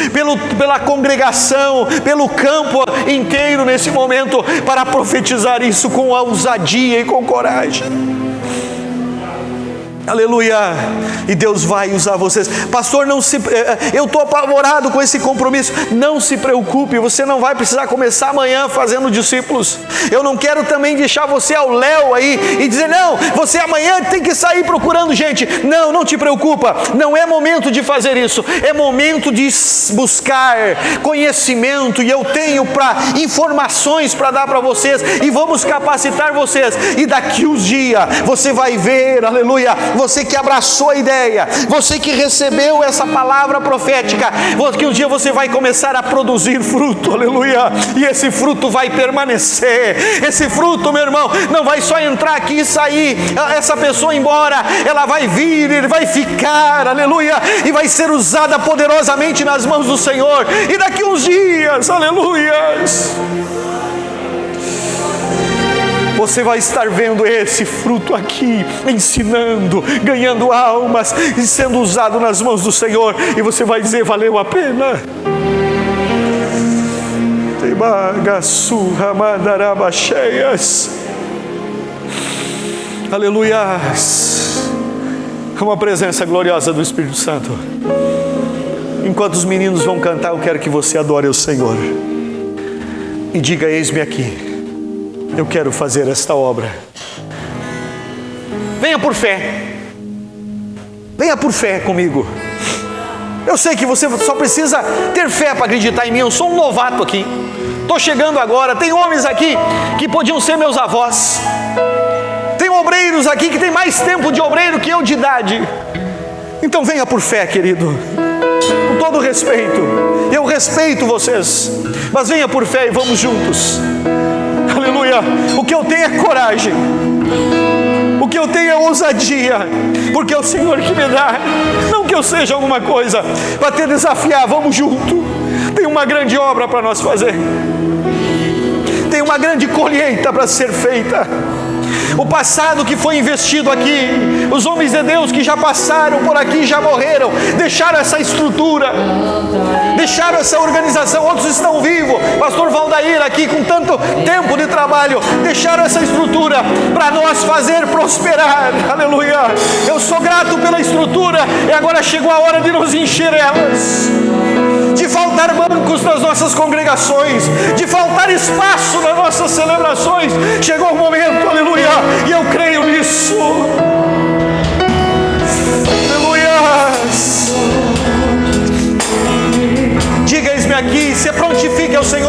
pela congregação, pelo campo inteiro nesse momento, para profetizar isso com ousadia e com coragem. Aleluia, e Deus vai usar vocês. Pastor, eu estou apavorado com esse compromisso. Não se preocupe, você não vai precisar começar amanhã fazendo discípulos. Eu não quero também deixar você ao léu aí e dizer, não, você amanhã tem que sair procurando gente. Não, não te preocupa, não é momento de fazer isso, é momento de buscar conhecimento, e eu tenho informações para dar para vocês, e vamos capacitar vocês, e daqui uns dias você vai ver, aleluia, você que abraçou a ideia, você que recebeu essa palavra profética, que um dia você vai começar a produzir fruto, aleluia, e esse fruto vai permanecer. Esse fruto, meu irmão, não vai só entrar aqui e sair, essa pessoa embora, ela vai vir, ele vai ficar, aleluia, e vai ser usada poderosamente nas mãos do Senhor, e daqui uns dias, aleluias, você vai estar vendo esse fruto aqui, ensinando, ganhando almas e sendo usado nas mãos do Senhor, e você vai dizer, valeu a pena. Aleluia. Uma presença gloriosa do Espírito Santo. Enquanto os meninos vão cantar, eu quero que você adore o Senhor e diga, eis-me aqui, eu quero fazer esta obra. Venha por fé. Venha por fé comigo. Eu sei que você só precisa ter fé para acreditar em mim. Eu sou um novato aqui, estou chegando agora. Tem homens aqui que podiam ser meus avós. Tem obreiros aqui que tem mais tempo de obreiro que eu de idade. Então venha por fé, querido, com todo respeito. Eu respeito vocês, mas venha por fé e vamos juntos. Aleluia, o que eu tenho é coragem, o que eu tenho é ousadia, porque é o Senhor que me dá, não que eu seja alguma coisa para te desafiar. Vamos junto, tem uma grande obra para nós fazer, tem uma grande colheita para ser feita. O passado que foi investido aqui, os homens de Deus que já passaram por aqui, já morreram, deixaram essa estrutura, deixaram essa organização. Outros estão vivos, pastor Valdair aqui com tanto tempo de trabalho, deixaram essa estrutura para nós fazer prosperar, aleluia. Eu sou grato pela estrutura, e agora chegou a hora de nos encher elas, de faltar bancos nas nossas congregações, de faltar espaço nas nossas celebrações. Chegou o momento, aleluia, e eu creio nisso. Aleluia. Diga, eis-me aqui, se prontifique ao Senhor.